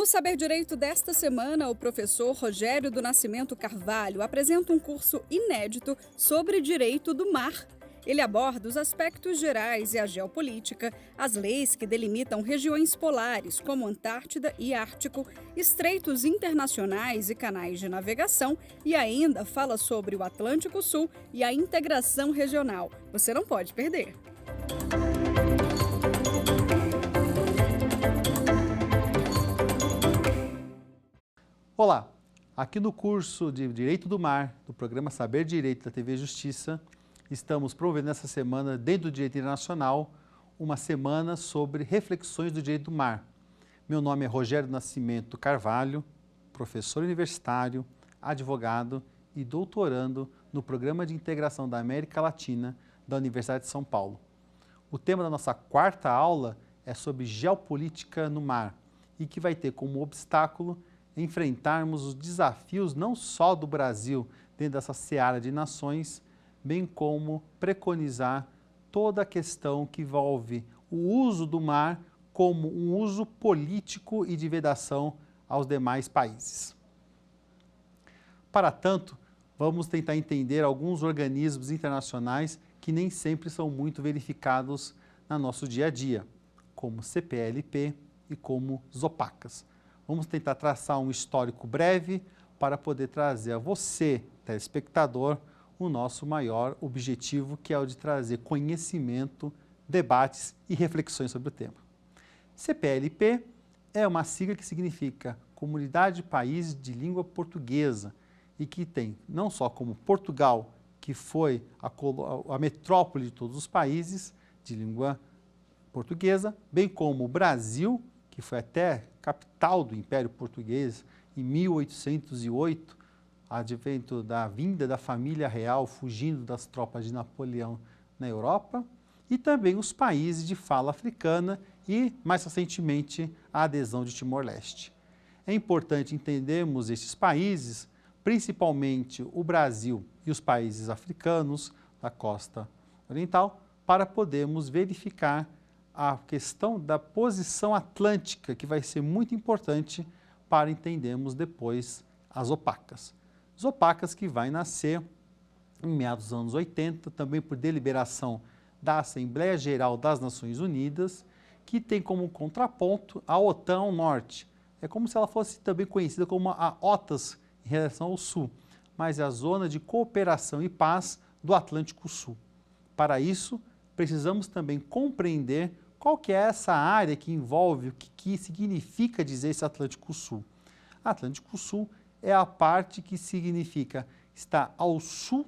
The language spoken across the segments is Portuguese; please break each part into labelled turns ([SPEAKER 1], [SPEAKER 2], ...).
[SPEAKER 1] No Saber Direito desta semana, o professor Rogério do Nascimento Carvalho apresenta um curso inédito sobre direito do mar. Ele aborda os aspectos gerais e a geopolítica, as leis que delimitam regiões polares, como Antártida e Ártico, estreitos internacionais e canais de navegação, e ainda fala sobre o Atlântico Sul e a integração regional. Você não pode perder.
[SPEAKER 2] Olá, aqui no curso de Direito do Mar, do programa Saber Direito da TV Justiça, estamos promovendo essa semana, dentro do Direito Internacional, uma semana sobre reflexões do direito do mar. Meu nome é Rogério Nascimento Carvalho, professor universitário, advogado e doutorando no Programa de Integração da América Latina da Universidade de São Paulo. O tema da nossa quarta aula é sobre geopolítica no mar e que vai ter como obstáculo enfrentarmos os desafios não só do Brasil dentro dessa seara de nações, bem como preconizar toda a questão que envolve o uso do mar como um uso político e de vedação aos demais países. Para tanto, vamos tentar entender alguns organismos internacionais que nem sempre são muito verificados no nosso dia a dia, como CPLP e como Zopacas. Vamos tentar traçar um histórico breve para poder trazer a você, telespectador, o nosso maior objetivo, que é o de trazer conhecimento, debates e reflexões sobre o tema. CPLP é uma sigla que significa Comunidade de Países de Língua Portuguesa e que tem não só como Portugal, que foi a metrópole de todos os países de língua portuguesa, bem como o Brasil, que foi até capital do Império Português em 1808, advento da vinda da família real fugindo das tropas de Napoleão na Europa, e também os países de fala africana e, mais recentemente, a adesão de Timor-Leste. É importante entendermos esses países, principalmente o Brasil e os países africanos da costa oriental, para podermos verificar a questão da posição atlântica, que vai ser muito importante para entendermos depois as opacas. As opacas que vai nascer em meados dos anos 80, também por deliberação da Assembleia Geral das Nações Unidas, que tem como contraponto a OTAN ao norte. É como se ela fosse também conhecida como a OTAS em relação ao sul, mas é a Zona de Cooperação e Paz do Atlântico Sul. Para isso, precisamos também compreender qual que é essa área que envolve, o que significa dizer esse Atlântico Sul. Atlântico Sul é a parte que significa estar ao sul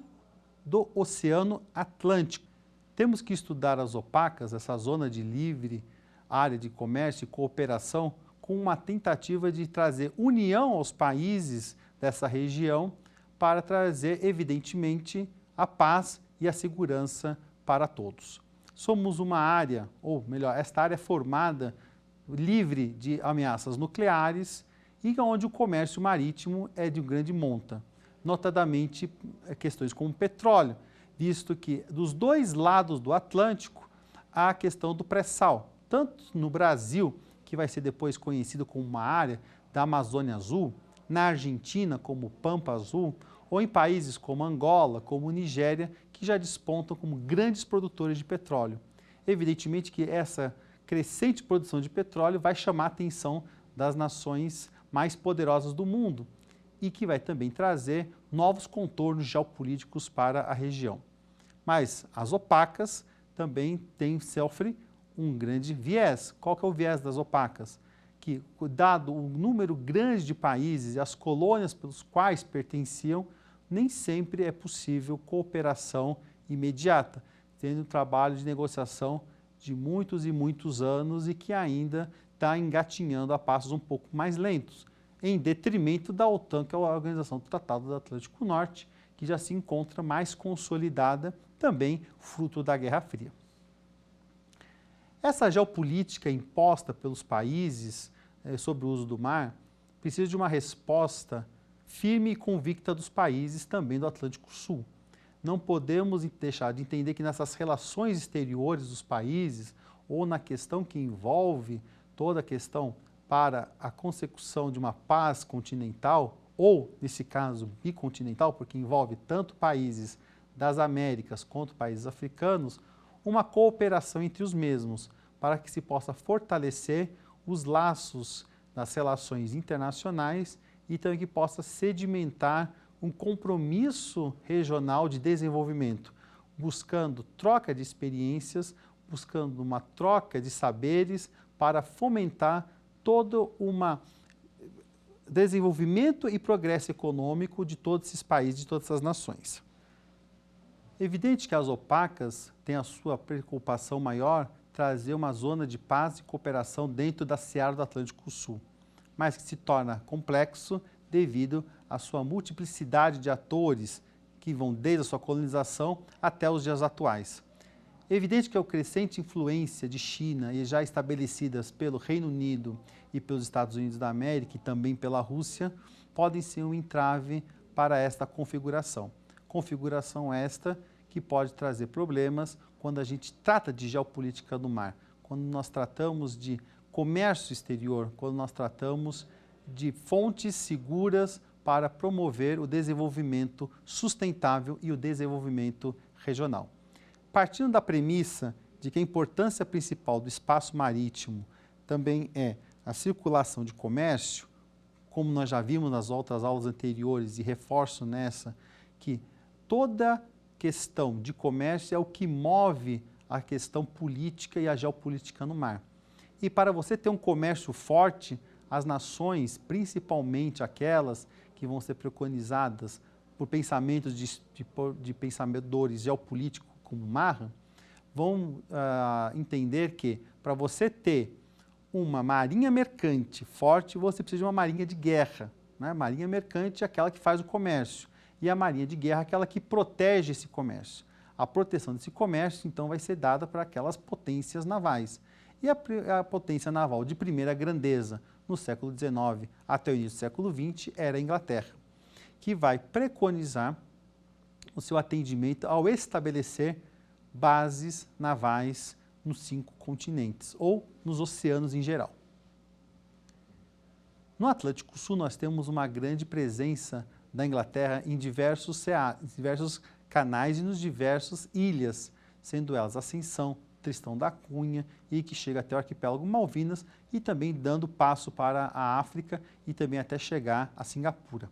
[SPEAKER 2] do Oceano Atlântico. Temos que estudar as opacas, essa zona de livre área de comércio e cooperação, com uma tentativa de trazer união aos países dessa região para trazer, evidentemente, a paz e a segurança para todos. Somos uma área, ou melhor, esta área é formada livre de ameaças nucleares e onde o comércio marítimo é de grande monta, notadamente questões como petróleo, visto que dos dois lados do Atlântico há a questão do pré-sal, tanto no Brasil, que vai ser depois conhecido como uma área da Amazônia Azul, na Argentina como Pampa Azul, ou em países como Angola, como Nigéria, que já despontam como grandes produtores de petróleo. Evidentemente que essa crescente produção de petróleo vai chamar a atenção das nações mais poderosas do mundo e que vai também trazer novos contornos geopolíticos para a região. Mas as opacas também sofrem um grande viés. Qual que é o viés das opacas? Que, dado o número grande de países e as colônias pelos quais pertenciam, nem sempre é possível cooperação imediata, tendo um trabalho de negociação de muitos e muitos anos e que ainda está engatinhando a passos um pouco mais lentos, em detrimento da OTAN, que é a Organização do Tratado do Atlântico Norte, que já se encontra mais consolidada, também fruto da Guerra Fria. Essa geopolítica imposta pelos países sobre o uso do mar precisa de uma resposta firme e convicta dos países também do Atlântico Sul. Não podemos deixar de entender que nessas relações exteriores dos países ou na questão que envolve toda a questão para a consecução de uma paz continental, ou, nesse caso, bicontinental, porque envolve tanto países das Américas quanto países africanos, uma cooperação entre os mesmos, para que se possa fortalecer os laços das relações internacionais e também que possa sedimentar um compromisso regional de desenvolvimento, buscando troca de experiências, buscando uma troca de saberes para fomentar todo um desenvolvimento e progresso econômico de todos esses países, de todas essas nações. Evidente que as opacas têm a sua preocupação maior trazer uma zona de paz e cooperação dentro da seara do Atlântico Sul, mas que se torna complexo devido à sua multiplicidade de atores que vão desde a sua colonização até os dias atuais. É evidente que a crescente influência de China e já estabelecidas pelo Reino Unido e pelos Estados Unidos da América e também pela Rússia podem ser um entrave para esta configuração. Configuração esta que pode trazer problemas quando a gente trata de geopolítica do mar, quando nós tratamos de comércio exterior, quando nós tratamos de fontes seguras para promover o desenvolvimento sustentável e o desenvolvimento regional. Partindo da premissa de que a importância principal do espaço marítimo também é a circulação de comércio, como nós já vimos nas outras aulas anteriores e reforço nessa, que toda questão de comércio é o que move a questão política e a geopolítica no mar. E para você ter um comércio forte, as nações, principalmente aquelas que vão ser preconizadas por pensamentos de pensadores geopolíticos como Mahan, vão entender que para você ter uma marinha mercante forte, você precisa de uma marinha de guerra. Né? Marinha mercante é aquela que faz o comércio e a marinha de guerra é aquela que protege esse comércio. A proteção desse comércio, então, vai ser dada para aquelas potências navais. E a potência naval de primeira grandeza no século XIX até o início do século XX era a Inglaterra, que vai preconizar o seu atendimento ao estabelecer bases navais nos 5 continentes, ou nos oceanos em geral. No Atlântico Sul, nós temos uma grande presença da Inglaterra em diversos canais e nos diversas ilhas, sendo elas Ascensão, Tristão da Cunha e que chega até o arquipélago Malvinas e também dando passo para a África e também até chegar a Singapura.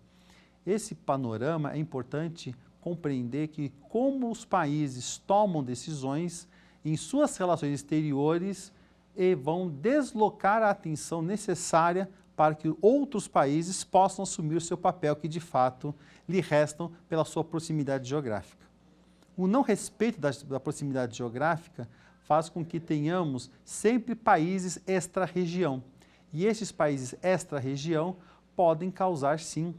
[SPEAKER 2] Esse panorama é importante compreender que como os países tomam decisões em suas relações exteriores e vão deslocar a atenção necessária para que outros países possam assumir o seu papel que de fato lhe restam pela sua proximidade geográfica. O não respeito da proximidade geográfica faz com que tenhamos sempre países extra-região. E esses países extra-região podem causar, sim,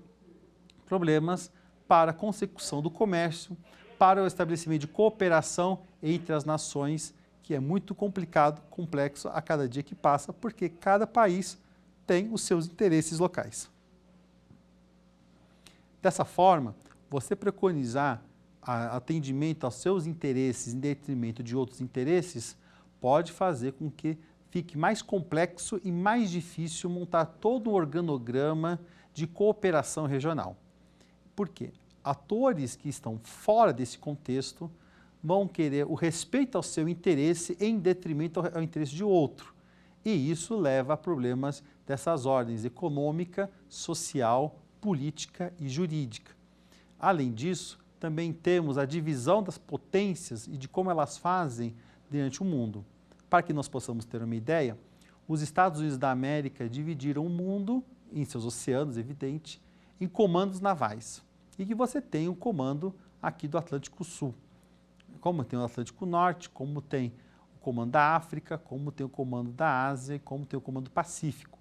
[SPEAKER 2] problemas para a consecução do comércio, para o estabelecimento de cooperação entre as nações, que é muito complicado, complexo a cada dia que passa, porque cada país tem os seus interesses locais. Dessa forma, você preconizar atendimento aos seus interesses em detrimento de outros interesses pode fazer com que fique mais complexo e mais difícil montar todo um organograma de cooperação regional. Por quê? Atores que estão fora desse contexto vão querer o respeito ao seu interesse em detrimento ao interesse de outro. E isso leva a problemas dessas ordens econômica, social, política e jurídica. Além disso, também temos a divisão das potências e de como elas fazem diante o mundo. Para que nós possamos ter uma ideia, os Estados Unidos da América dividiram o mundo, em seus oceanos, evidente, em comandos navais. E que você tem um comando aqui do Atlântico Sul, como tem o Atlântico Norte, como tem o comando da África, como tem o comando da Ásia, como tem o comando do Pacífico.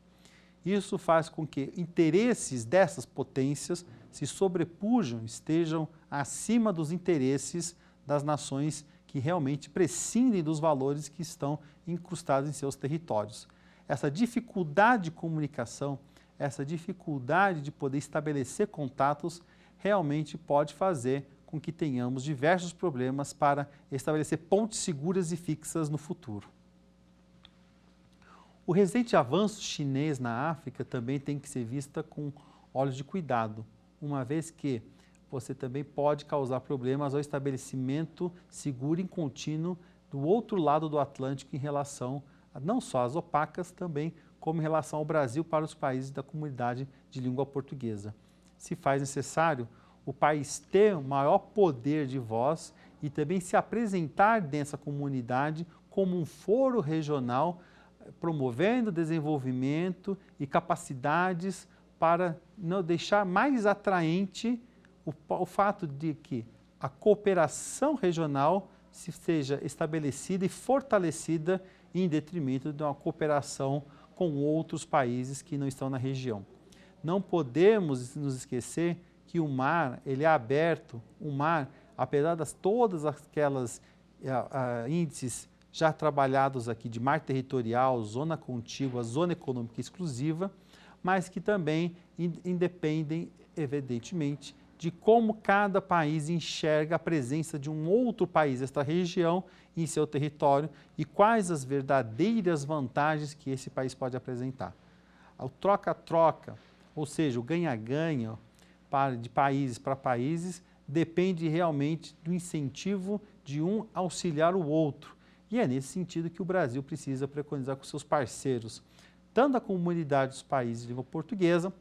[SPEAKER 2] Isso faz com que interesses dessas potências se sobrepujam, estejam acima dos interesses das nações que realmente prescindem dos valores que estão incrustados em seus territórios. Essa dificuldade de comunicação, essa dificuldade de poder estabelecer contatos, realmente pode fazer com que tenhamos diversos problemas para estabelecer pontes seguras e fixas no futuro. O recente avanço chinês na África também tem que ser vista com olhos de cuidado, uma vez que você também pode causar problemas ao estabelecimento seguro e contínuo do outro lado do Atlântico em relação a, não só às opacas, também como em relação ao Brasil para os países da comunidade de língua portuguesa. Se faz necessário o país ter um maior poder de voz e também se apresentar dessa comunidade como um foro regional, promovendo desenvolvimento e capacidades para não deixar mais atraente o fato de que a cooperação regional seja estabelecida e fortalecida em detrimento de uma cooperação com outros países que não estão na região. Não podemos nos esquecer que o mar ele é aberto, o mar, apesar de todas aquelas índices já trabalhados aqui de mar territorial, zona contígua, zona econômica exclusiva, mas que também independem, evidentemente, de como cada país enxerga a presença de um outro país, esta região, em seu território e quais as verdadeiras vantagens que esse país pode apresentar. O troca-troca, ou seja, o ganha-ganha de países para países, depende realmente do incentivo de um auxiliar o outro. E é nesse sentido que o Brasil precisa preconizar com seus parceiros, tanto a comunidade dos países de língua portuguesa,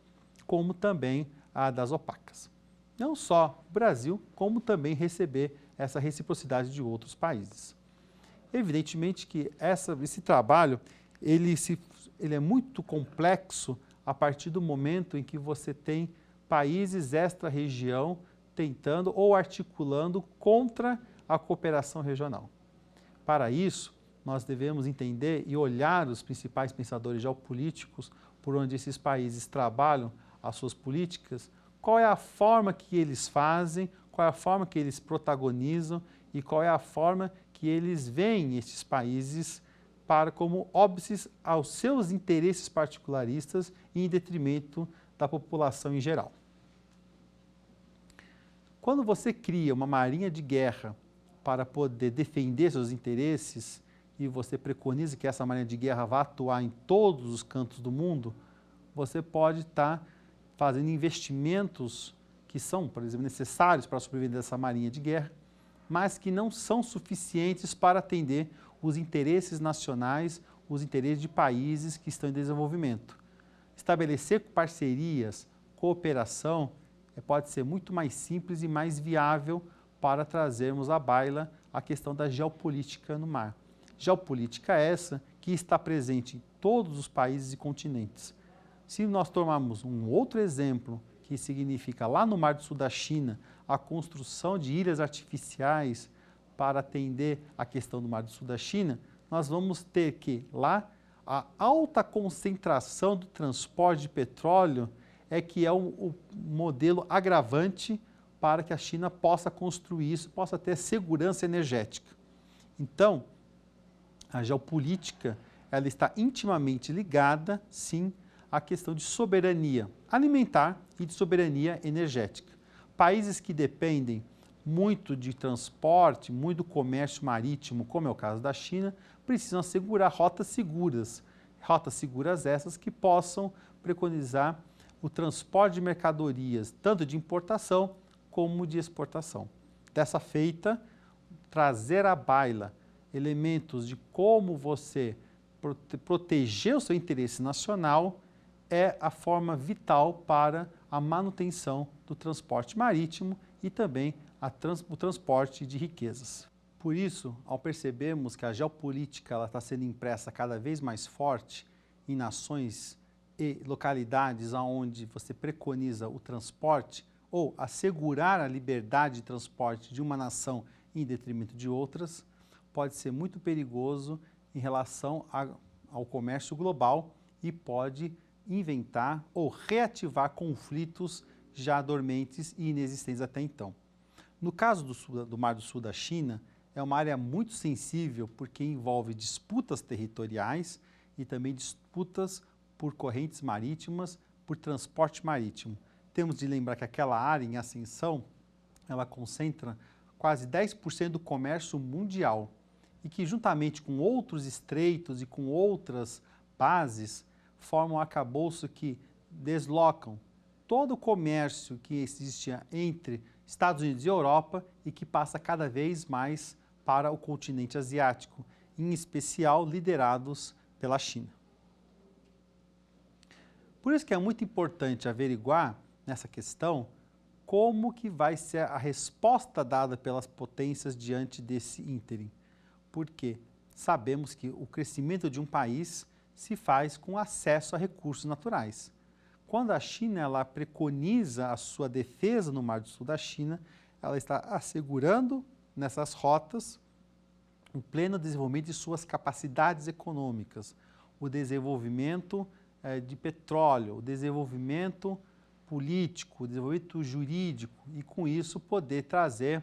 [SPEAKER 2] como também a das opacas. Não só o Brasil, como também receber essa reciprocidade de outros países. Evidentemente que esse trabalho ele é muito complexo a partir do momento em que você tem países extra-região tentando ou articulando contra a cooperação regional. Para isso, nós devemos entender e olhar os principais pensadores geopolíticos por onde esses países trabalham as suas políticas, qual é a forma que eles fazem, qual é a forma que eles protagonizam e qual é a forma que eles veem estes países como óbices aos seus interesses particularistas e em detrimento da população em geral. Quando você cria uma marinha de guerra para poder defender seus interesses e você preconiza que essa marinha de guerra vá atuar em todos os cantos do mundo, você pode estar fazendo investimentos que são, por exemplo, necessários para a sobrevivência dessa marinha de guerra, mas que não são suficientes para atender os interesses nacionais, os interesses de países que estão em desenvolvimento. Estabelecer parcerias, cooperação, pode ser muito mais simples e mais viável para trazermos à baila a questão da geopolítica no mar. Geopolítica essa que está presente em todos os países e continentes. Se nós tomarmos um outro exemplo, que significa lá no Mar do Sul da China, a construção de ilhas artificiais para atender a questão do Mar do Sul da China, nós vamos ter que lá a alta concentração do transporte de petróleo é que é o modelo agravante para que a China possa construir isso, possa ter segurança energética. Então, a geopolítica ela está intimamente ligada, sim, à questão de soberania alimentar e de soberania energética. Países que dependem muito de transporte, muito do comércio marítimo, como é o caso da China, precisam assegurar rotas seguras essas que possam preconizar o transporte de mercadorias, tanto de importação como de exportação. Dessa feita, trazer à baila elementos de como você proteger o seu interesse nacional é a forma vital para a manutenção do transporte marítimo e também o transporte de riquezas. Por isso, ao percebermos que a geopolítica está sendo impressa cada vez mais forte em nações e localidades onde você preconiza o transporte ou assegurar a liberdade de transporte de uma nação em detrimento de outras, pode ser muito perigoso em relação ao comércio global e pode inventar ou reativar conflitos já dormentes e inexistentes até então. No caso do Mar do Sul da China, é uma área muito sensível porque envolve disputas territoriais e também disputas por correntes marítimas, por transporte marítimo. Temos de lembrar que aquela área em ascensão, ela concentra quase 10% do comércio mundial e que juntamente com outros estreitos e com outras bases formam um arcabouço que deslocam todo o comércio que existia entre Estados Unidos e Europa e que passa cada vez mais para o continente asiático, em especial liderados pela China. Por isso que é muito importante averiguar nessa questão como que vai ser a resposta dada pelas potências diante desse ínterim. Porque sabemos que o crescimento de um país se faz com acesso a recursos naturais. Quando a China ela preconiza a sua defesa no Mar do Sul da China, ela está assegurando nessas rotas o pleno desenvolvimento de suas capacidades econômicas, o desenvolvimento de petróleo, o desenvolvimento político, o desenvolvimento jurídico e, com isso, poder trazer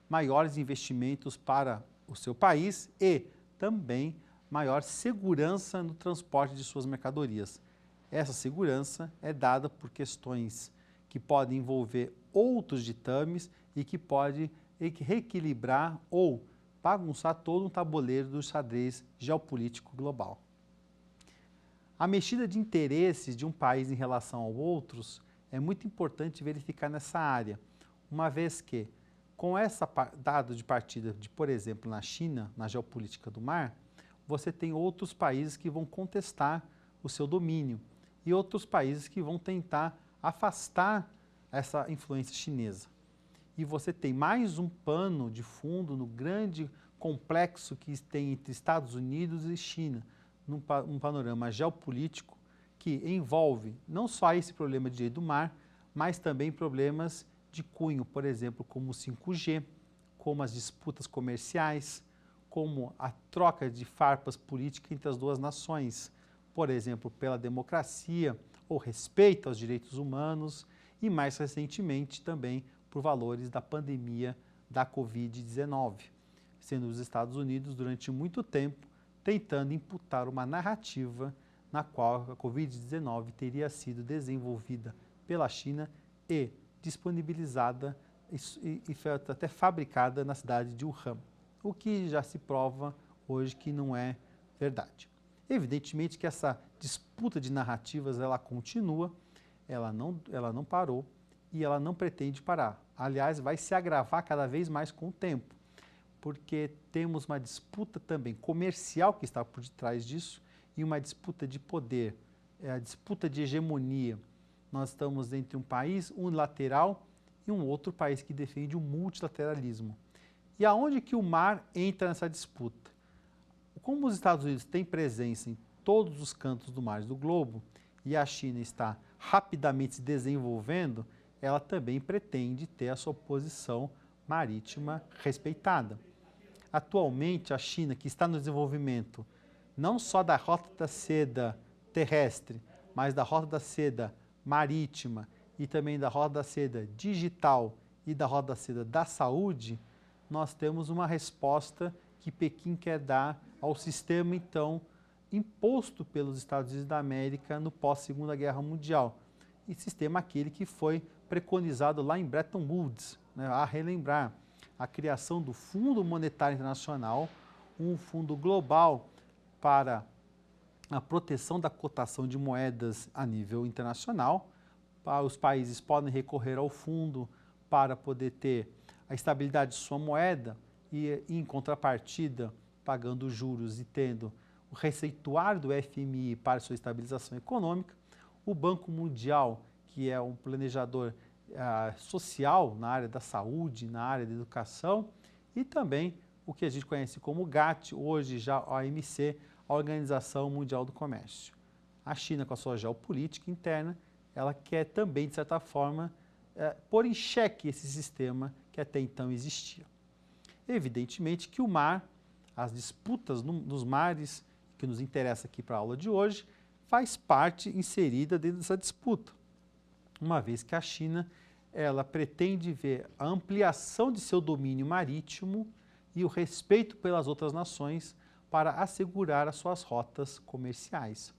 [SPEAKER 2] maiores investimentos para o seu país e também maior segurança no transporte de suas mercadorias. Essa segurança é dada por questões que podem envolver outros ditames e que pode reequilibrar ou bagunçar todo um tabuleiro do xadrez geopolítico global. A mexida de interesses de um país em relação a outros é muito importante verificar nessa área, uma vez que, com esse dado de partida, por exemplo, na China, na geopolítica do mar, você tem outros países que vão contestar o seu domínio e outros países que vão tentar afastar essa influência chinesa. E você tem mais um pano de fundo no grande complexo que tem entre Estados Unidos e China, num panorama geopolítico que envolve não só esse problema de direito do mar, mas também problemas de cunho, por exemplo, como o 5G, como as disputas comerciais, como a troca de farpas políticas entre as duas nações, por exemplo, pela democracia ou respeito aos direitos humanos e, mais recentemente, também por valores da pandemia da Covid-19, sendo os Estados Unidos, durante muito tempo, tentando imputar uma narrativa na qual a Covid-19 teria sido desenvolvida pela China e disponibilizada e foi até fabricada na cidade de Wuhan, o que já se prova hoje que não é verdade. Evidentemente que essa disputa de narrativas ela continua, ela não parou e ela não pretende parar. Aliás, vai se agravar cada vez mais com o tempo, porque temos uma disputa também comercial que está por detrás disso e uma disputa de poder, a disputa de hegemonia. Nós estamos entre um país unilateral e um outro país que defende o multilateralismo. E aonde que o mar entra nessa disputa? Como os Estados Unidos têm presença em todos os cantos do mar do globo e a China está rapidamente se desenvolvendo, ela também pretende ter a sua posição marítima respeitada. Atualmente, a China, que está no desenvolvimento não só da rota da seda terrestre, mas da rota da seda marítima e também da rota da seda digital e da rota da seda da saúde, nós temos uma resposta que Pequim quer dar ao sistema, então, imposto pelos Estados Unidos da América no pós-Segunda Guerra Mundial. E sistema aquele que foi preconizado lá em Bretton Woods, né, a relembrar a criação do Fundo Monetário Internacional, um fundo global para a proteção da cotação de moedas a nível internacional. Os países podem recorrer ao fundo para poder ter a estabilidade de sua moeda e, em contrapartida, pagando juros e tendo o receituário do FMI para sua estabilização econômica. O Banco Mundial, que é um planejador social na área da saúde, na área da educação, e também o que a gente conhece como GATT, hoje já a OMC, a Organização Mundial do Comércio. A China, com a sua geopolítica interna, ela quer também, de certa forma, pôr em xeque esse sistema que até então existia. Evidentemente que o mar, as disputas nos mares, que nos interessa aqui para a aula de hoje, faz parte inserida dentro dessa disputa, uma vez que a China ela pretende ver a ampliação de seu domínio marítimo e o respeito pelas outras nações para assegurar as suas rotas comerciais.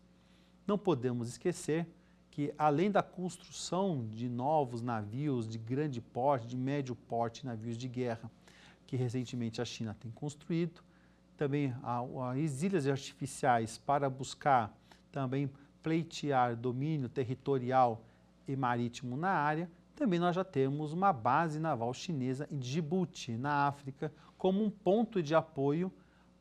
[SPEAKER 2] Não podemos esquecer que, além da construção de novos navios de grande porte, de médio porte, navios de guerra, que recentemente a China tem construído, também as ilhas artificiais para buscar também pleitear domínio territorial e marítimo na área, também nós já temos uma base naval chinesa em Djibouti, na África, como um ponto de apoio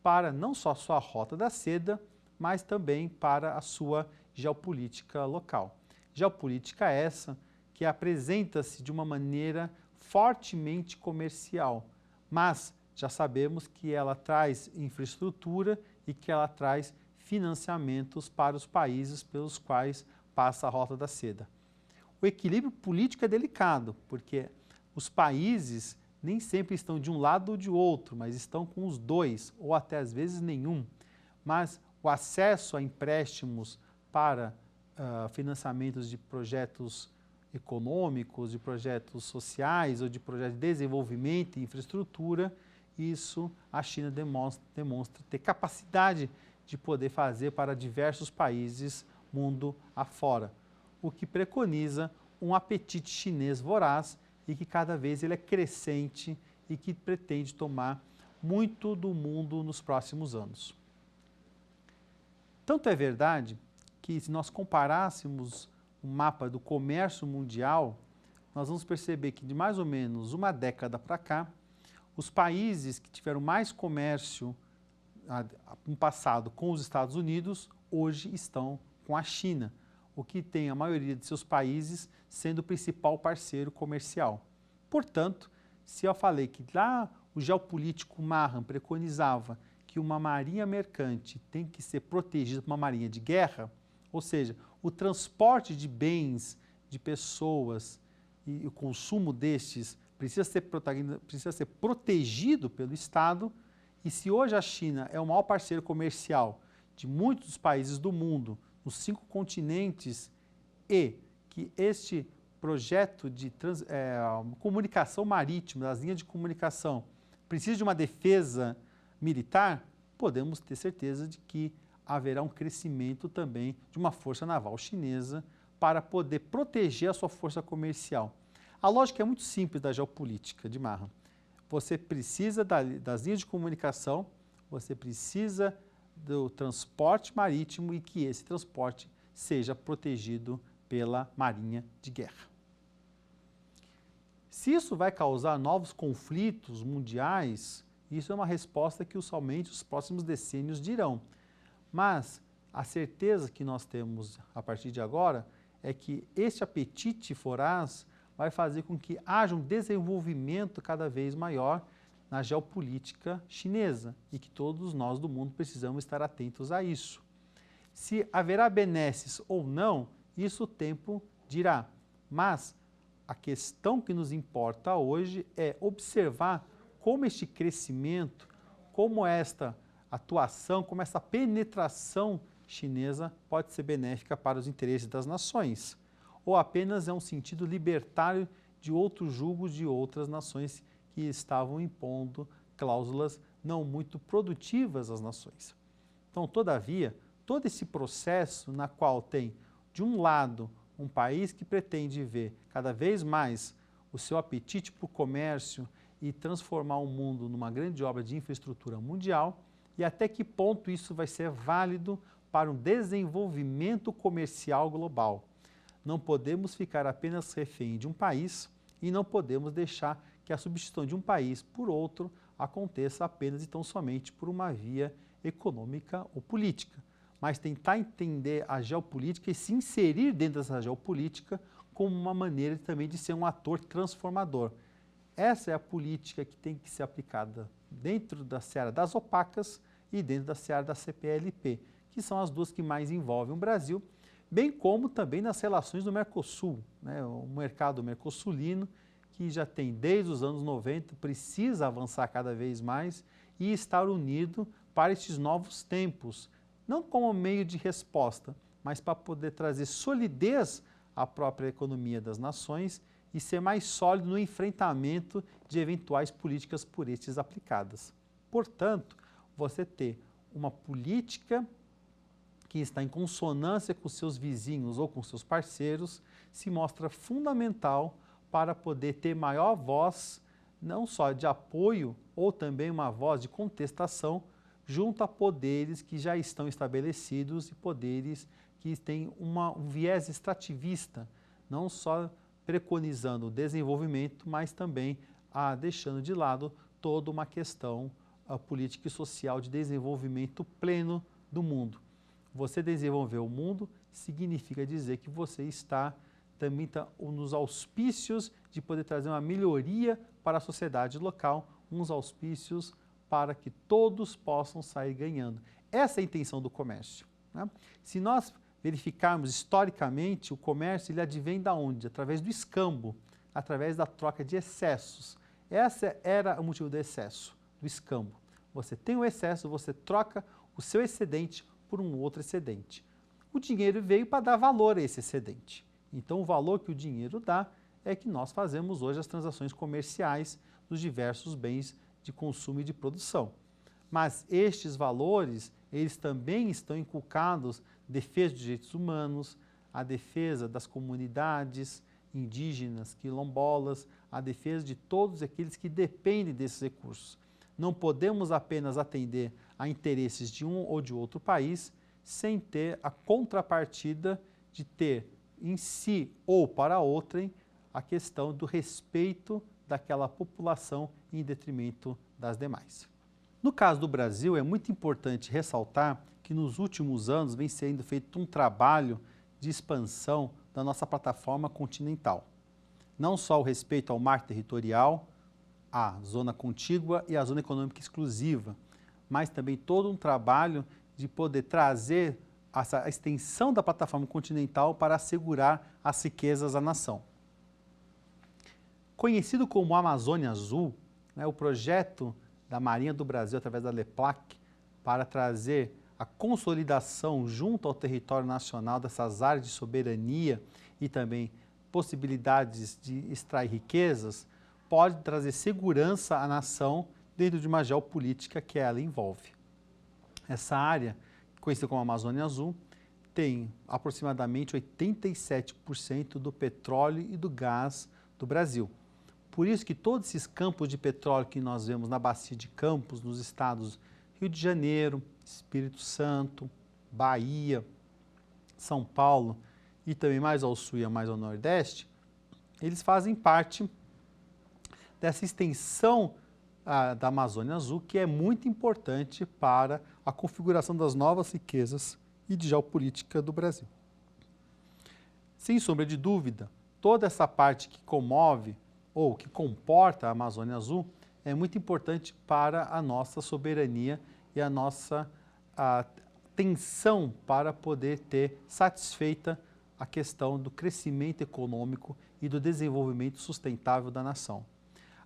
[SPEAKER 2] para não só a sua rota da seda, mas também para a sua geopolítica local. Geopolítica essa que apresenta-se de uma maneira fortemente comercial, mas já sabemos que ela traz infraestrutura e que ela traz financiamentos para os países pelos quais passa a rota da seda. O equilíbrio político é delicado, porque os países nem sempre estão de um lado ou de outro, mas estão com os dois, ou até às vezes nenhum. Mas o acesso a empréstimos para financiamentos de projetos econômicos, de projetos sociais ou de projetos de desenvolvimento e infraestrutura, isso a China demonstra ter capacidade de poder fazer para diversos países mundo afora, o que preconiza um apetite chinês voraz e que cada vez ele é crescente e que pretende tomar muito do mundo nos próximos anos. Tanto é verdade que se nós comparássemos o mapa do comércio mundial, nós vamos perceber que de mais ou menos uma década para cá, os países que tiveram mais comércio no passado com os Estados Unidos, hoje estão com a China, o que tem a maioria de seus países sendo o principal parceiro comercial. Portanto, se eu falei que lá o geopolítico Mahan preconizava que uma marinha mercante tem que ser protegida por uma marinha de guerra, ou seja, o transporte de bens, de pessoas e o consumo destes precisa ser protegido pelo Estado, e se hoje a China é o maior parceiro comercial de muitos dos países do mundo, nos 5 continentes, e que este projeto de comunicação marítima, das linhas de comunicação, precisa de uma defesa militar, podemos ter certeza de que haverá um crescimento também de uma força naval chinesa para poder proteger a sua força comercial. A lógica é muito simples da geopolítica de Mahan. Você precisa das linhas de comunicação, você precisa do transporte marítimo e que esse transporte seja protegido pela marinha de guerra. Se isso vai causar novos conflitos mundiais, isso é uma resposta que somente os próximos decênios dirão. Mas a certeza que nós temos a partir de agora é que este apetite voraz vai fazer com que haja um desenvolvimento cada vez maior na geopolítica chinesa e que todos nós do mundo precisamos estar atentos a isso. Se haverá benesses ou não, isso o tempo dirá. Mas a questão que nos importa hoje é observar como este crescimento, como esta atuação, como essa penetração chinesa pode ser benéfica para os interesses das nações, ou apenas é um sentido libertário de outros julgos de outras nações que estavam impondo cláusulas não muito produtivas às nações. Então, todavia, todo esse processo na qual tem, de um lado, um país que pretende ver cada vez mais o seu apetite para o comércio e transformar o mundo numa grande obra de infraestrutura mundial, e até que ponto isso vai ser válido para um desenvolvimento comercial global. Não podemos ficar apenas refém de um país e não podemos deixar que a substituição de um país por outro aconteça apenas e tão somente por uma via econômica ou política, mas tentar entender a geopolítica e se inserir dentro dessa geopolítica como uma maneira também de ser um ator transformador. Essa é a política que tem que ser aplicada dentro da seara das opacas e dentro da seara da CPLP, que são as duas que mais envolvem o Brasil, bem como também nas relações do Mercosul, né? O mercado mercosulino, que já tem desde os anos 90, precisa avançar cada vez mais e estar unido para estes novos tempos, não como meio de resposta, mas para poder trazer solidez à própria economia das nações e ser mais sólido no enfrentamento de eventuais políticas por estes aplicadas. Portanto, você ter uma política que está em consonância com seus vizinhos ou com seus parceiros se mostra fundamental para poder ter maior voz, não só de apoio, ou também uma voz de contestação junto a poderes que já estão estabelecidos e poderes que têm um viés extrativista, não só preconizando o desenvolvimento, mas também deixando de lado toda uma questão política e social de desenvolvimento pleno do mundo. Você desenvolver o mundo significa dizer que você também está nos auspícios de poder trazer uma melhoria para a sociedade local, uns auspícios para que todos possam sair ganhando. Essa é a intenção do comércio, né? Se nós verificarmos historicamente, o comércio ele advém da onde? Através do escambo, através da troca de excessos. Esse era o motivo do excesso, do escambo. Você tem o excesso, você troca o seu excedente por um outro excedente. O dinheiro veio para dar valor a esse excedente. Então, o valor que o dinheiro dá é que nós fazemos hoje as transações comerciais dos diversos bens de consumo e de produção. Mas estes valores, eles também estão inculcados na defesa dos direitos humanos, a defesa das comunidades indígenas, quilombolas, a defesa de todos aqueles que dependem desses recursos. Não podemos apenas atender a interesses de um ou de outro país sem ter a contrapartida de ter em si ou para outrem a questão do respeito daquela população em detrimento das demais. No caso do Brasil, é muito importante ressaltar que nos últimos anos vem sendo feito um trabalho de expansão da nossa plataforma continental. Não só o respeito ao mar territorial, a zona contígua e a zona econômica exclusiva, mas também todo um trabalho de poder trazer a extensão da plataforma continental para assegurar as riquezas à nação. Conhecido como Amazônia Azul, o projeto da Marinha do Brasil, através da LEPLAC, para trazer a consolidação junto ao território nacional dessas áreas de soberania e também possibilidades de extrair riquezas, pode trazer segurança à nação dentro de uma geopolítica que ela envolve. Essa área, conhecida como Amazônia Azul, tem aproximadamente 87% do petróleo e do gás do Brasil. Por isso que todos esses campos de petróleo que nós vemos na Bacia de Campos, nos estados Rio de Janeiro, Espírito Santo, Bahia, São Paulo e também mais ao sul e mais ao nordeste, eles fazem parte dessa extensão da Amazônia Azul, que é muito importante para a configuração das novas riquezas e de geopolítica do Brasil. Sem sombra de dúvida, toda essa parte que comove ou que comporta a Amazônia Azul é muito importante para a nossa soberania e a nossa tensão para poder ter satisfeita a questão do crescimento econômico e do desenvolvimento sustentável da nação.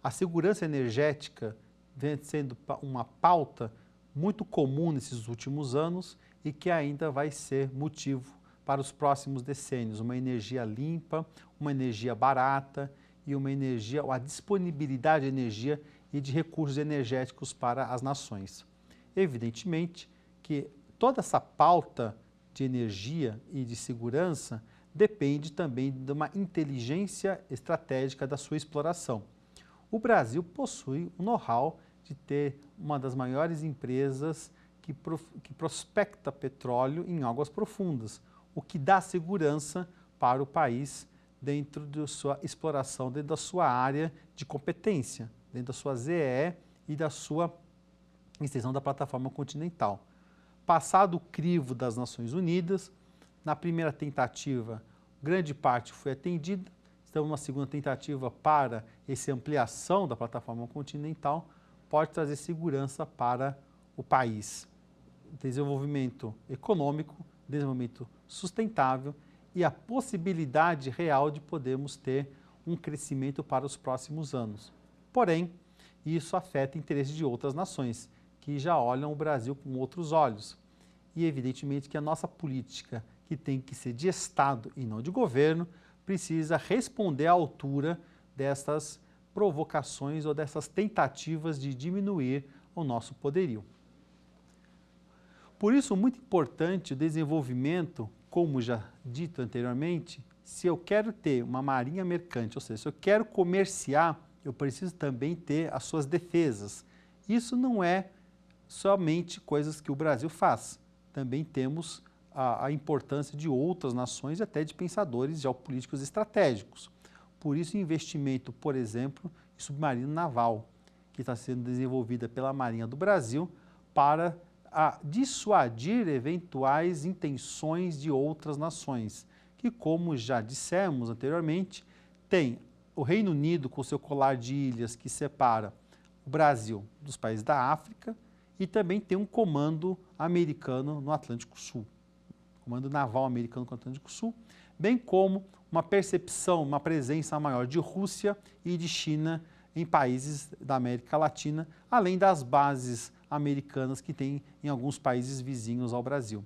[SPEAKER 2] A segurança energética vem sendo uma pauta muito comum nesses últimos anos e que ainda vai ser motivo para os próximos decênios. Uma energia limpa, uma energia barata e a disponibilidade de energia e de recursos energéticos para as nações. Evidentemente que toda essa pauta de energia e de segurança depende também de uma inteligência estratégica da sua exploração. O Brasil possui o know-how de ter uma das maiores empresas que prospecta petróleo em águas profundas, o que dá segurança para o país dentro da sua exploração, dentro da sua área de competência, dentro da sua ZEE e da sua extensão da plataforma continental. Passado o crivo das Nações Unidas, na primeira tentativa, grande parte foi atendida, estamos numa segunda tentativa para essa ampliação da plataforma continental, pode trazer segurança para o país. Desenvolvimento econômico, desenvolvimento sustentável e a possibilidade real de podermos ter um crescimento para os próximos anos. Porém, isso afeta interesses de outras nações, que já olham o Brasil com outros olhos. E evidentemente que a nossa política, que tem que ser de Estado e não de governo, precisa responder à altura dessas provocações ou dessas tentativas de diminuir o nosso poderio. Por isso, muito importante o desenvolvimento, como já dito anteriormente, se eu quero ter uma marinha mercante, ou seja, se eu quero comerciar, eu preciso também ter as suas defesas. Isso não é somente coisas que o Brasil faz. Também temos a importância de outras nações e até de pensadores geopolíticos estratégicos. Por isso, o investimento, por exemplo, em submarino naval, que está sendo desenvolvida pela Marinha do Brasil para dissuadir eventuais intenções de outras nações, que, como já dissemos anteriormente, tem o Reino Unido com seu colar de ilhas que separa o Brasil dos países da África e também tem um comando americano no Atlântico Sul, comando naval americano no Atlântico Sul, bem como uma percepção, uma presença maior de Rússia e de China em países da América Latina, além das bases americanas que tem em alguns países vizinhos ao Brasil.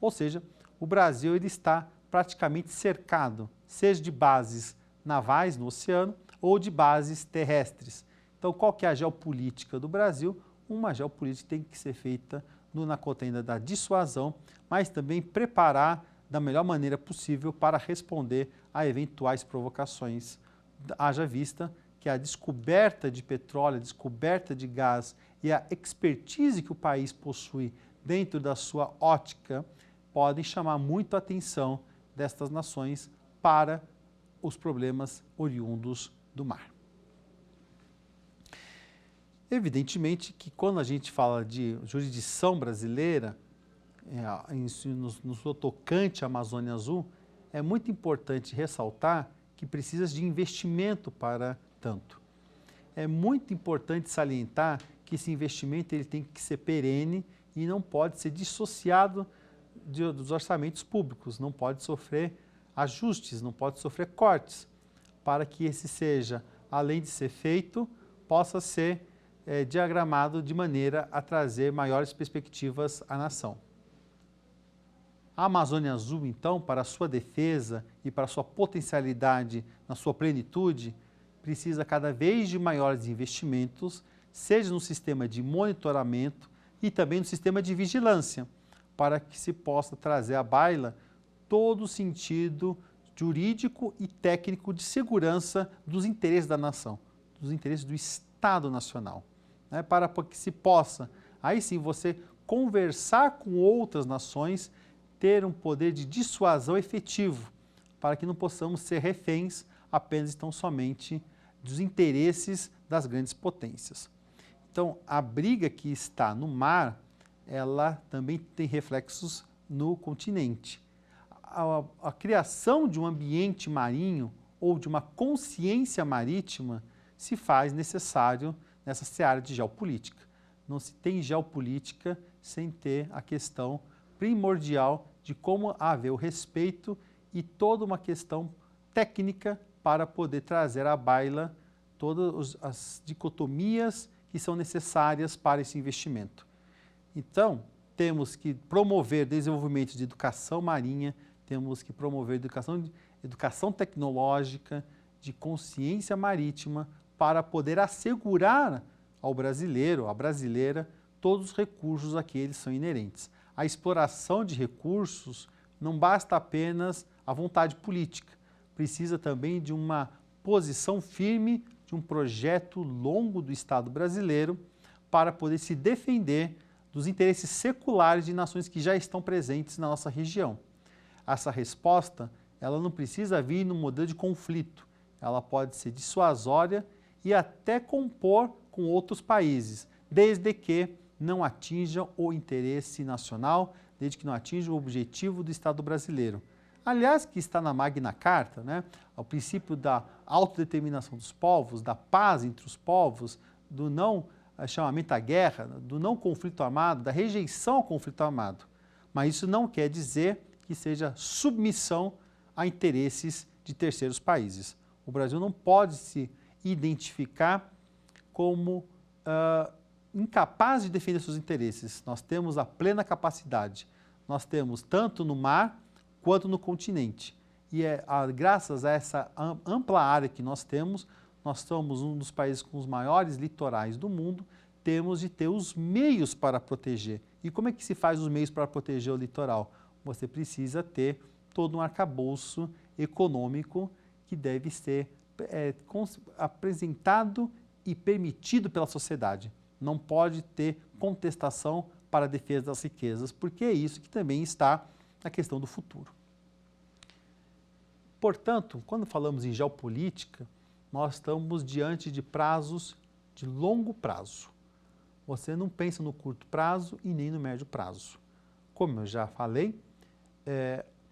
[SPEAKER 2] Ou seja, o Brasil ele está praticamente cercado, seja de bases navais no oceano ou de bases terrestres. Então, qual que é a geopolítica do Brasil? Uma geopolítica que tem que ser feita na contenda da dissuasão, mas também preparar da melhor maneira possível para responder a eventuais provocações. Haja vista que a descoberta de petróleo, a descoberta de gás e a expertise que o país possui dentro da sua ótica podem chamar muito a atenção destas nações para os problemas oriundos do mar. Evidentemente que quando a gente fala de jurisdição brasileira, no tocante à Amazônia Azul, é muito importante ressaltar que precisa de investimento para tanto. É muito importante salientar que esse investimento ele tem que ser perene e não pode ser dissociado dos orçamentos públicos, não pode sofrer ajustes, não pode sofrer cortes, para que esse seja, além de ser feito, possa ser diagramado de maneira a trazer maiores perspectivas à nação. A Amazônia Azul, então, para a sua defesa e para a sua potencialidade na sua plenitude, precisa cada vez de maiores investimentos, seja no sistema de monitoramento e também no sistema de vigilância, para que se possa trazer à baila todo o sentido jurídico e técnico de segurança dos interesses da nação, dos interesses do Estado Nacional, né? Para que se possa, aí sim, você conversar com outras nações, ter um poder de dissuasão efetivo, para que não possamos ser reféns apenas tão somente dos interesses das grandes potências. Então, a briga que está no mar, ela também tem reflexos no continente. A criação de um ambiente marinho ou de uma consciência marítima se faz necessário nessa seara de geopolítica. Não se tem geopolítica sem ter a questão primordial de como haver o respeito e toda uma questão técnica para poder trazer à baila todas as dicotomias que são necessárias para esse investimento. Então, temos que promover desenvolvimento de educação marinha, temos que promover educação tecnológica, de consciência marítima, para poder assegurar ao brasileiro, à brasileira, todos os recursos a que eles são inerentes. A exploração de recursos não basta apenas a vontade política, precisa também de uma posição firme, de um projeto longo do Estado brasileiro para poder se defender dos interesses seculares de nações que já estão presentes na nossa região. Essa resposta, ela não precisa vir no modelo de conflito, ela pode ser dissuasória e até compor com outros países, desde que não atinjam o interesse nacional, desde que não atinjam o objetivo do Estado brasileiro. Aliás, que está na Magna Carta, né? O princípio da autodeterminação dos povos, da paz entre os povos, do não chamamento à guerra, do não conflito armado, da rejeição ao conflito armado. Mas isso não quer dizer que seja submissão a interesses de terceiros países. O Brasil não pode se identificar como incapaz de defender seus interesses. Nós temos a plena capacidade. Nós temos tanto no mar quanto no continente. E graças a essa ampla área que nós temos, nós somos um dos países com os maiores litorais do mundo, temos de ter os meios para proteger. E como é que se faz os meios para proteger o litoral? Você precisa ter todo um arcabouço econômico que deve ser apresentado e permitido pela sociedade. não pode ter contestação para a defesa das riquezas, porque é isso que também está na questão do futuro. Portanto, quando falamos em geopolítica, nós estamos diante de prazos de longo prazo. Você não pensa no curto prazo e nem no médio prazo. Como eu já falei,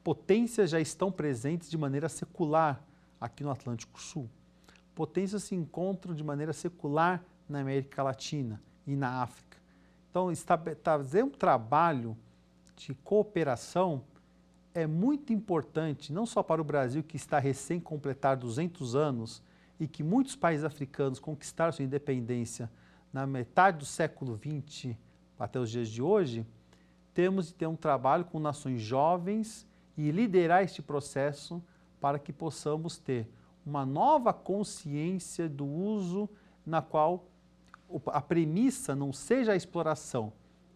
[SPEAKER 2] potências já estão presentes de maneira secular aqui no Atlântico Sul. Potências se encontram de maneira secular na América Latina e na África. Então, fazer um trabalho de cooperação é muito importante, não só para o Brasil, que está recém-completar 200 anos e que muitos países africanos conquistaram sua independência na metade do século XX até os dias de hoje, temos de ter um trabalho com nações jovens e liderar este processo para que possamos ter uma nova consciência do uso na qual a premissa não seja a exploração,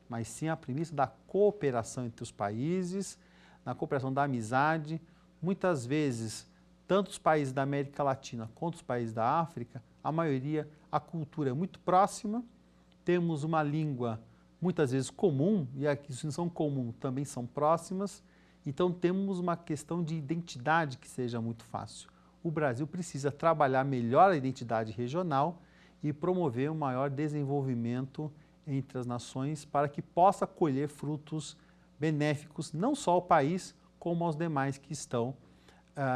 [SPEAKER 2] mas sim a premissa da cooperação entre os países, na cooperação da amizade. Muitas vezes, tanto os países da América Latina quanto os países da África, a maioria, a cultura é muito próxima, temos uma língua muitas vezes comum, e as que não são comuns também são próximas, então temos uma questão de identidade que seja muito fácil. O Brasil precisa trabalhar melhor a identidade regional e promover um maior desenvolvimento entre as nações para que possa colher frutos benéficos não só ao país, como aos demais que estão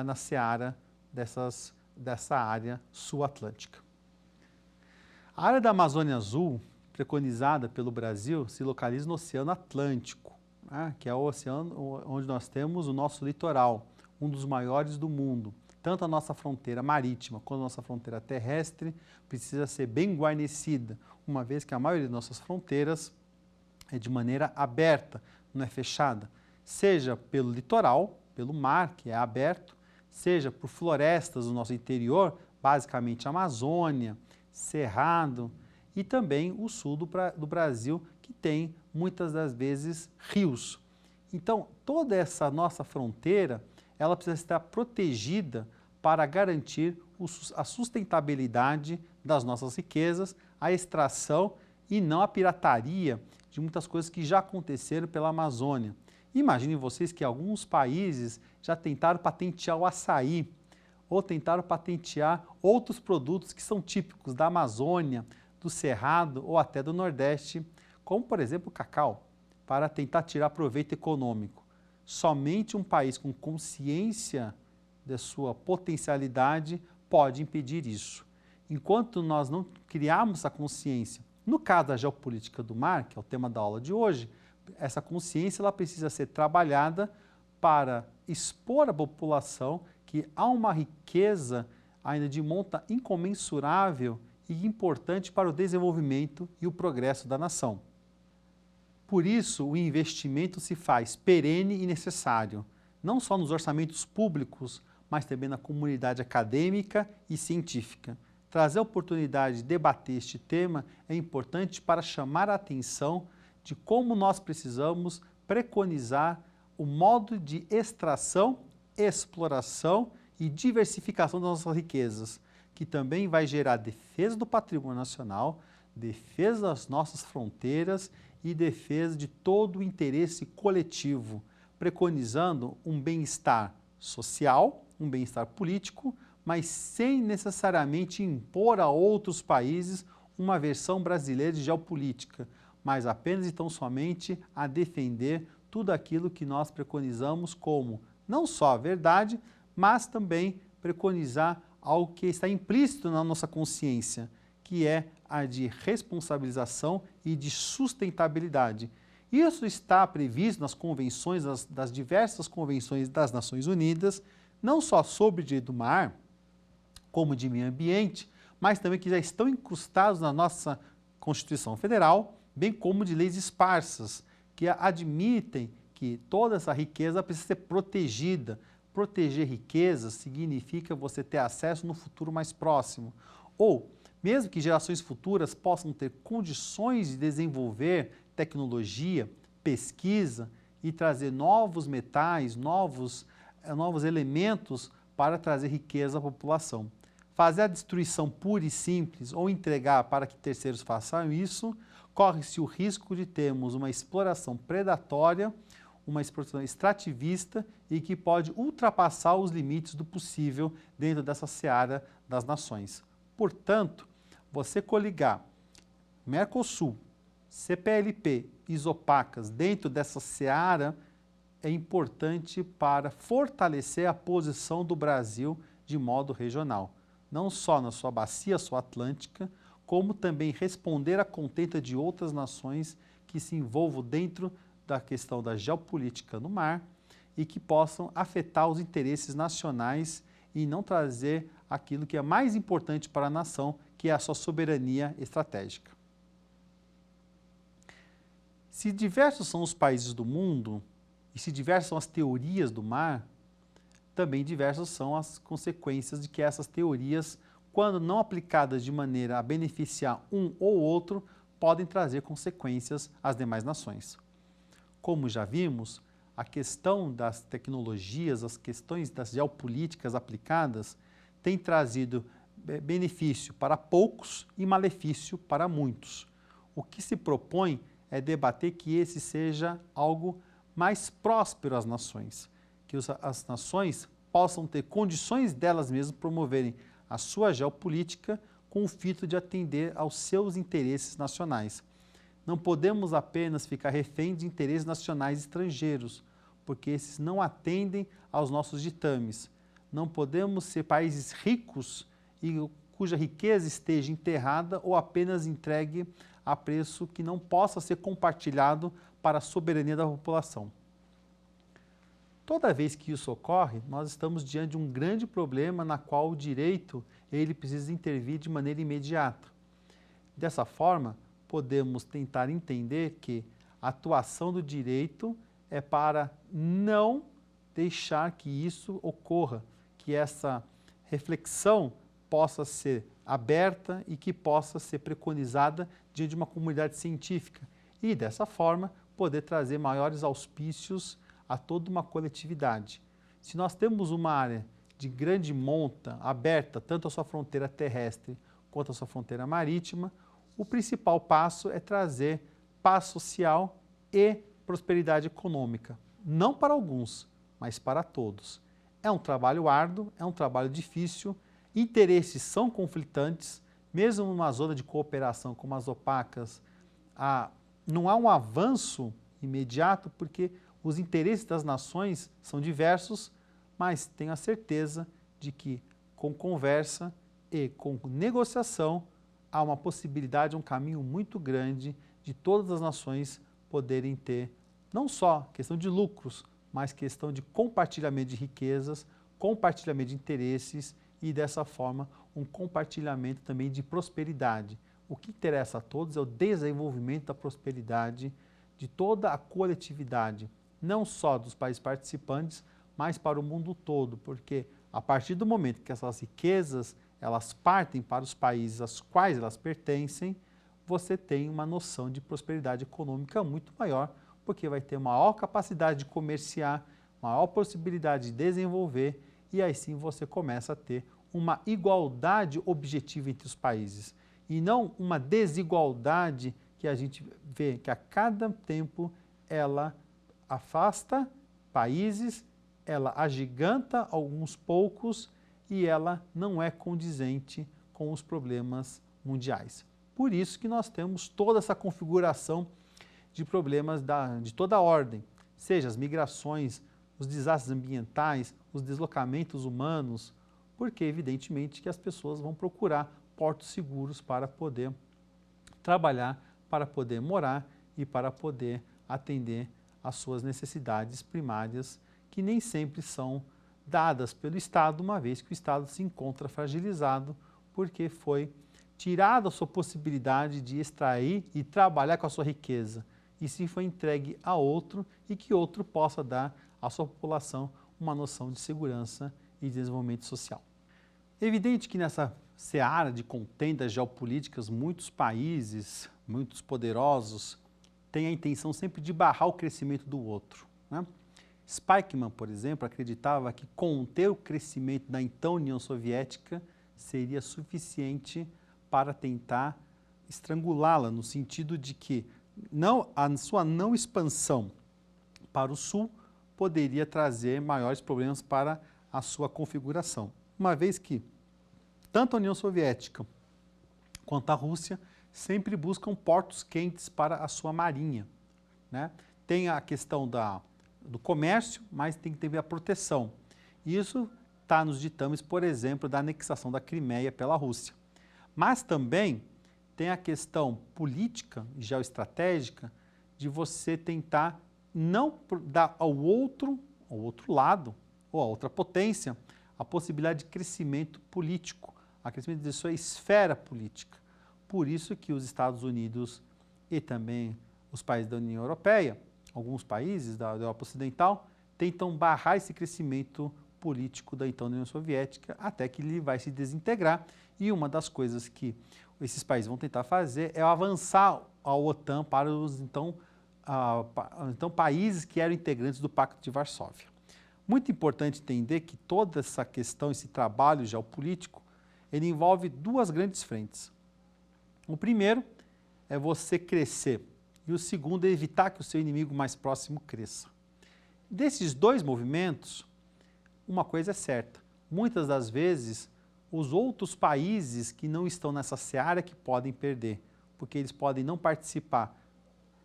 [SPEAKER 2] na seara dessa área sul-atlântica. A área da Amazônia Azul, preconizada pelo Brasil, se localiza no Oceano Atlântico, que é o oceano onde nós temos o nosso litoral, um dos maiores do mundo. Tanto a nossa fronteira marítima quanto a nossa fronteira terrestre precisa ser bem guarnecida, uma vez que a maioria das nossas fronteiras é de maneira aberta, não é fechada, seja pelo litoral, pelo mar, que é aberto, seja por florestas do nosso interior, basicamente Amazônia, Cerrado, e também o sul do Brasil, que tem muitas das vezes rios. Então, toda essa nossa fronteira, ela precisa estar protegida para garantir a sustentabilidade das nossas riquezas, a extração e não a pirataria de muitas coisas que já aconteceram pela Amazônia. Imaginem vocês que alguns países já tentaram patentear o açaí, ou tentaram patentear outros produtos que são típicos da Amazônia, do Cerrado ou até do Nordeste, como por exemplo o cacau, para tentar tirar proveito econômico. Somente um país com consciência da sua potencialidade pode impedir isso. Enquanto nós não criarmos essa consciência, no caso da geopolítica do mar, que é o tema da aula de hoje, essa consciência ela precisa ser trabalhada para expor à população que há uma riqueza ainda de monta incomensurável e importante para o desenvolvimento e o progresso da nação. Por isso, o investimento se faz perene e necessário, não só nos orçamentos públicos, mas também na comunidade acadêmica e científica. Trazer a oportunidade de debater este tema é importante para chamar a atenção de como nós precisamos preconizar o modo de extração, exploração e diversificação das nossas riquezas, que também vai gerar defesa do patrimônio nacional, defesa das nossas fronteiras e defesa de todo o interesse coletivo, preconizando um bem-estar social, um bem-estar político, mas sem necessariamente impor a outros países uma versão brasileira de geopolítica, mas apenas e tão somente a defender tudo aquilo que nós preconizamos como não só a verdade, mas também preconizar algo que está implícito na nossa consciência, que é a de responsabilização e de sustentabilidade. Isso está previsto nas convenções, das diversas convenções das Nações Unidas, não só sobre o direito do mar, como de meio ambiente, mas também que já estão incrustados na nossa Constituição Federal, bem como de leis esparsas, que admitem que toda essa riqueza precisa ser protegida. Proteger riqueza significa você ter acesso no futuro mais próximo. Ou, mesmo que gerações futuras possam ter condições de desenvolver tecnologia, pesquisa e trazer novos metais, novos elementos para trazer riqueza à população. fazer a destruição pura e simples ou entregar para que terceiros façam isso, corre-se o risco de termos uma exploração predatória, uma exploração extrativista e que pode ultrapassar os limites do possível dentro dessa seara das nações. Portanto, você coligar Mercosul, CPLP, isopacas dentro dessa seara é importante para fortalecer a posição do Brasil de modo regional, não só na sua bacia sul-atlântica, como também responder à contenda de outras nações que se envolvam dentro da questão da geopolítica no mar e que possam afetar os interesses nacionais e não trazer aquilo que é mais importante para a nação, que é a sua soberania estratégica. Se diversos são os países do mundo e se diversas são as teorias do mar, também diversas são as consequências de que essas teorias, quando não aplicadas de maneira a beneficiar um ou outro, podem trazer consequências às demais nações. Como já vimos, a questão das tecnologias, as questões das geopolíticas aplicadas, tem trazido benefício para poucos e malefício para muitos. O que se propõe é debater que esse seja algo mais próspero às nações, que as nações possam ter condições delas mesmas promoverem a sua geopolítica com o fito de atender aos seus interesses nacionais. Não podemos apenas ficar refém de interesses nacionais estrangeiros, porque esses não atendem aos nossos ditames. Não podemos ser países ricos e cuja riqueza esteja enterrada ou apenas entregue a preço que não possa ser compartilhado para a soberania da população. Toda vez que isso ocorre, nós estamos diante de um grande problema na qual o direito ele precisa intervir de maneira imediata. Dessa forma, podemos tentar entender que a atuação do direito é para não deixar que isso ocorra, que essa reflexão possa ser aberta e que possa ser preconizada diante de uma comunidade científica e, dessa forma, poder trazer maiores auspícios a toda uma coletividade. Se nós temos uma área de grande monta aberta, tanto a sua fronteira terrestre quanto a sua fronteira marítima, o principal passo é trazer paz social e prosperidade econômica, não para alguns, mas para todos. É um trabalho árduo, é um trabalho difícil, interesses são conflitantes, mesmo numa zona de cooperação como as opacas, não há um avanço imediato porque os interesses das nações são diversos, mas tenho a certeza de que com conversa e com negociação há uma possibilidade, um caminho muito grande de todas as nações poderem ter não só questão de lucros, mas questão de compartilhamento de riquezas, compartilhamento de interesses e, dessa forma, um compartilhamento também de prosperidade. O que interessa a todos é o desenvolvimento da prosperidade de toda a coletividade, não só dos países participantes, mas para o mundo todo, porque a partir do momento que essas riquezas elas partem para os países aos quais elas pertencem, você tem uma noção de prosperidade econômica muito maior, porque vai ter maior capacidade de comerciar, maior possibilidade de desenvolver, e aí sim você começa a ter uma igualdade objetiva entre os países, e não uma desigualdade que a gente vê que a cada tempo ela afasta países, ela agiganta alguns poucos e ela não é condizente com os problemas mundiais. Por isso que nós temos toda essa configuração de problemas de toda a ordem, seja as migrações, os desastres ambientais, os deslocamentos humanos, porque evidentemente que as pessoas vão procurar portos seguros para poder trabalhar, para poder morar e para poder atender às suas necessidades primárias, que nem sempre são dadas pelo Estado, uma vez que o Estado se encontra fragilizado, porque foi tirada a sua possibilidade de extrair e trabalhar com a sua riqueza, e sim foi entregue a outro e que outro possa dar à sua população uma noção de segurança e desenvolvimento social. É evidente que nessa seara de contendas geopolíticas, muitos países, muitos poderosos, têm a intenção sempre de barrar o crescimento do outro, né? Spykman, por exemplo, acreditava que conter o crescimento da então União Soviética seria suficiente para tentar estrangulá-la, no sentido de que a sua não expansão para o sul poderia trazer maiores problemas para a sua configuração. Uma vez que tanto a União Soviética quanto a Rússia sempre buscam portos quentes para a sua marinha, né? Tem a questão do comércio, mas tem que ter a proteção. Isso está nos ditames, por exemplo, da anexação da Crimeia pela Rússia. Mas também tem a questão política e geoestratégica de você tentar não dar ao outro lado, ou a outra potência, a possibilidade de crescimento político, a crescimento de sua esfera política. Por isso que os Estados Unidos e também os países da União Europeia, alguns países da Europa Ocidental, tentam barrar esse crescimento político da então União Soviética até que ele vai se desintegrar. E uma das coisas que esses países vão tentar fazer é avançar a OTAN para os então países que eram integrantes do Pacto de Varsóvia. Muito importante entender que toda essa questão, esse trabalho geopolítico, ele envolve duas grandes frentes. O primeiro é você crescer e o segundo é evitar que o seu inimigo mais próximo cresça. Desses dois movimentos, uma coisa é certa, muitas das vezes os outros países que não estão nessa seara que podem perder, porque eles podem não participar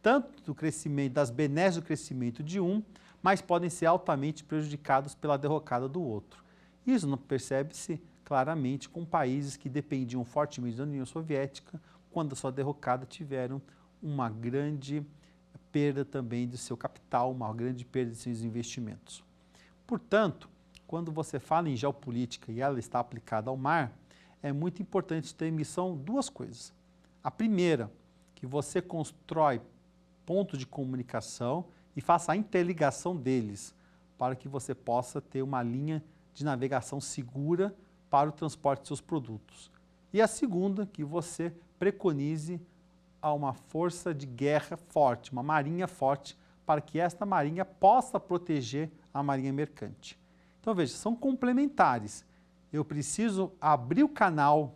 [SPEAKER 2] tanto do crescimento, das benesses do crescimento de um, mas podem ser altamente prejudicados pela derrocada do outro. Isso não percebe-se claramente com países que dependiam fortemente da União Soviética, quando a sua derrocada tiveram uma grande perda também do seu capital, uma grande perda de seus investimentos. Portanto, quando você fala em geopolítica e ela está aplicada ao mar, é muito importante ter em missão duas coisas. A primeira, que você constrói pontos de comunicação e faça a interligação deles, para que você possa ter uma linha de navegação segura para o transporte de seus produtos. E a segunda, que você preconize a uma força de guerra forte, uma marinha forte, para que esta marinha possa proteger a marinha mercante. Então veja, são complementares. Eu preciso abrir o canal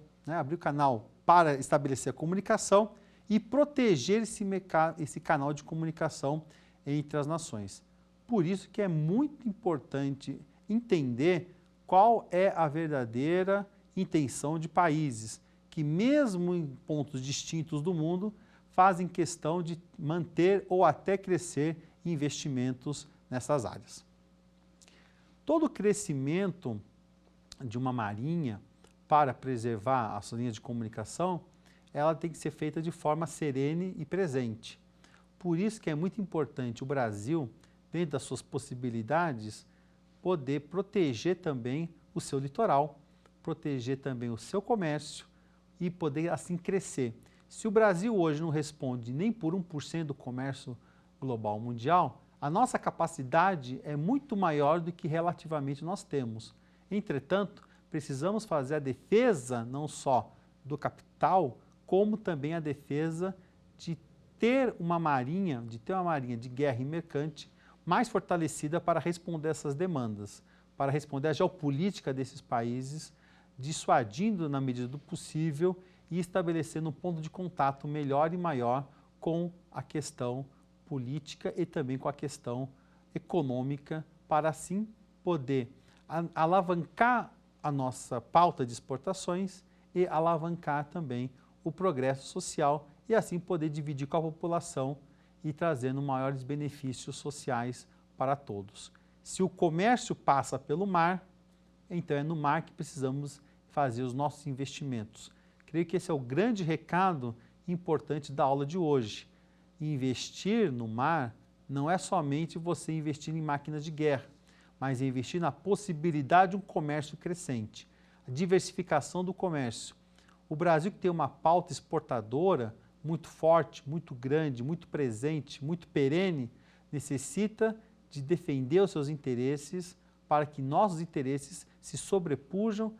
[SPEAKER 2] para estabelecer a comunicação e proteger esse canal de comunicação entre as nações. Por isso que é muito importante entender qual é a verdadeira intenção de países que, mesmo em pontos distintos do mundo, fazem questão de manter ou até crescer investimentos nessas áreas. Todo crescimento de uma marinha para preservar a sua linha de comunicação, ela tem que ser feita de forma serene e presente. Por isso que é muito importante o Brasil, dentro das suas possibilidades, poder proteger também o seu litoral, proteger também o seu comércio e poder assim crescer. Se o Brasil hoje não responde nem por 1% do comércio global mundial, a nossa capacidade é muito maior do que relativamente nós temos. Entretanto, precisamos fazer a defesa não só do capital, como também a defesa de ter uma marinha de guerra e mercante mais fortalecida para responder essas demandas, para responder à geopolítica desses países, dissuadindo na medida do possível e estabelecendo um ponto de contato melhor e maior com a questão política e também com a questão econômica, para assim poder alavancar a nossa pauta de exportações e alavancar também o progresso social e assim poder dividir com a população e trazendo maiores benefícios sociais para todos. Se o comércio passa pelo mar, então é no mar que precisamos fazer os nossos investimentos. Creio que esse é o grande recado importante da aula de hoje. Investir no mar não é somente você investir em máquinas de guerra, mas é investir na possibilidade de um comércio crescente, a diversificação do comércio. O Brasil, que tem uma pauta exportadora muito forte, muito grande, muito presente, muito perene, necessita de defender os seus interesses para que nossos interesses se sobrepujam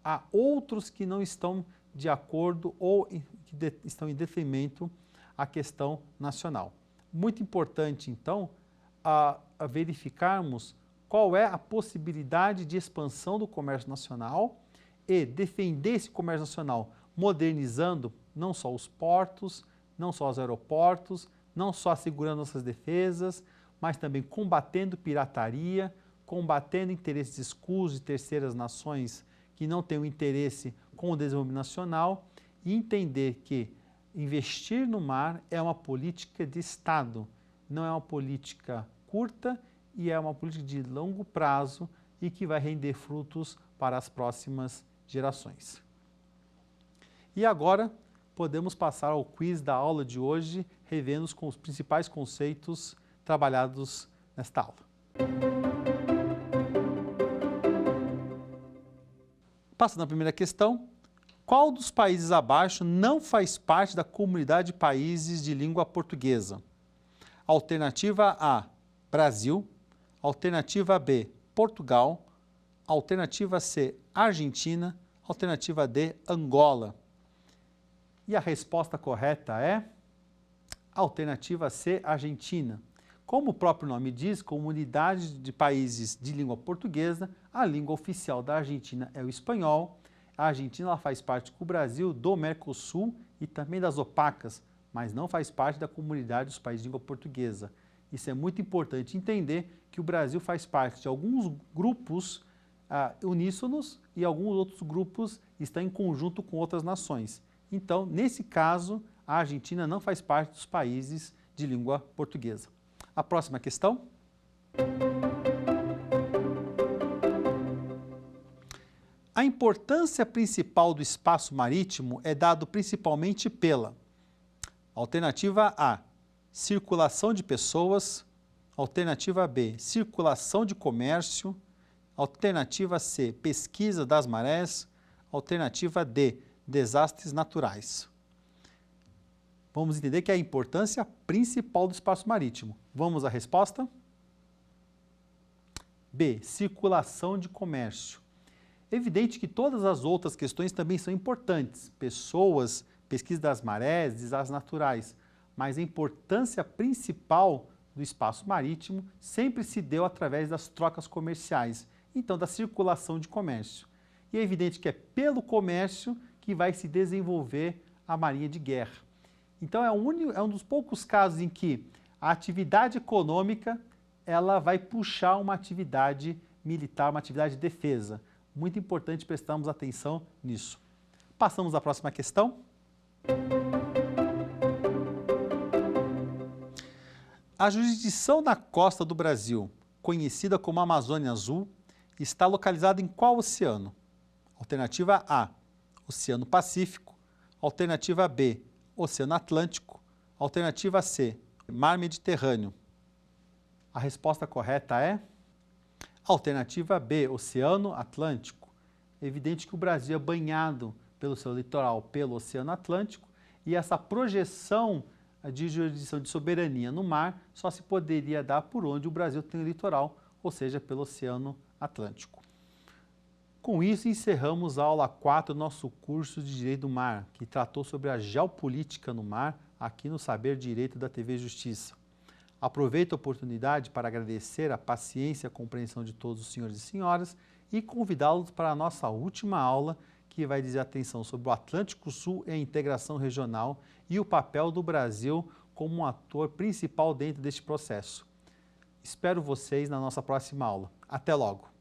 [SPEAKER 2] a outros que não estão de acordo ou que estão em detrimento à questão nacional. Muito importante, então, a verificarmos qual é a possibilidade de expansão do comércio nacional e defender esse comércio nacional, modernizando não só os portos, não só os aeroportos, não só assegurando nossas defesas, mas também combatendo pirataria, combatendo interesses escusos de terceiras nações que não têm um interesse com o desenvolvimento nacional e entender que investir no mar é uma política de Estado, não é uma política curta e é uma política de longo prazo e que vai render frutos para as próximas gerações. E agora podemos passar ao quiz da aula de hoje, revendo os principais conceitos trabalhados nesta aula. Passando à primeira questão, qual dos países abaixo não faz parte da comunidade de países de língua portuguesa? Alternativa A, Brasil. Alternativa B, Portugal. Alternativa C, Argentina. Alternativa D, Angola. E a resposta correta é alternativa C, Argentina. Como o próprio nome diz, comunidade de países de língua portuguesa, a língua oficial da Argentina é o espanhol. A Argentina ela faz parte com o Brasil do Mercosul e também das OPACas, mas não faz parte da comunidade dos países de língua portuguesa. Isso é muito importante entender que o Brasil faz parte de alguns grupos uníssonos e alguns outros grupos estão em conjunto com outras nações. Então, nesse caso, a Argentina não faz parte dos países de língua portuguesa. A próxima questão. A importância principal do espaço marítimo é dado principalmente pela alternativa A, circulação de pessoas, alternativa B, circulação de comércio, alternativa C, pesquisa das marés, alternativa D, desastres naturais. Vamos entender que é a importância principal do espaço marítimo. Vamos à resposta? B, circulação de comércio. Evidente que todas as outras questões também são importantes, pessoas, pesquisa das marés, desastres naturais, mas a importância principal do espaço marítimo sempre se deu através das trocas comerciais, então da circulação de comércio. E é evidente que é pelo comércio que vai se desenvolver a marinha de guerra. Então é um dos poucos casos em que a atividade econômica ela vai puxar uma atividade militar, uma atividade de defesa. Muito importante prestarmos atenção nisso. Passamos à próxima questão. A jurisdição na costa do Brasil, conhecida como Amazônia Azul, está localizada em qual oceano? Alternativa A, Oceano Pacífico. Alternativa B, Oceano Atlântico. Alternativa C, Mar Mediterrâneo. A resposta correta é alternativa B, Oceano Atlântico. É evidente que o Brasil é banhado pelo seu litoral pelo Oceano Atlântico e essa projeção de jurisdição de soberania no mar só se poderia dar por onde o Brasil tem o litoral, ou seja, pelo Oceano Atlântico. Com isso, encerramos a aula 4 do nosso curso de Direito do Mar, que tratou sobre a geopolítica no mar, aqui no Saber Direito da TV Justiça. Aproveito a oportunidade para agradecer a paciência e a compreensão de todos os senhores e senhoras e convidá-los para a nossa última aula, que vai dizer atenção sobre o Atlântico Sul e a integração regional e o papel do Brasil como um ator principal dentro deste processo. Espero vocês na nossa próxima aula. Até logo!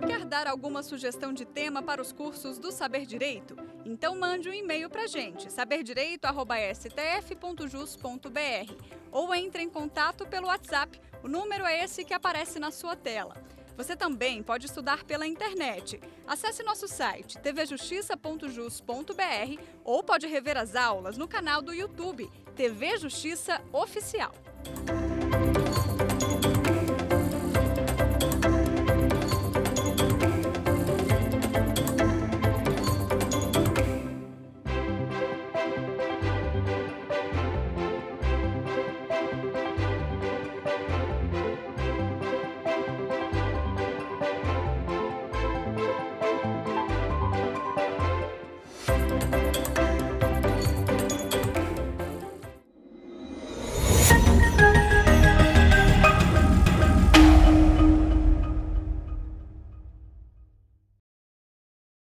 [SPEAKER 1] Quer dar alguma sugestão de tema para os cursos do Saber Direito? Então mande um e-mail para a gente, saberdireito@stf.jus.br, ou entre em contato pelo WhatsApp, o número é esse que aparece na sua tela. Você também pode estudar pela internet. Acesse nosso site tvjustiça.jus.br ou pode rever as aulas no canal do YouTube TV Justiça Oficial.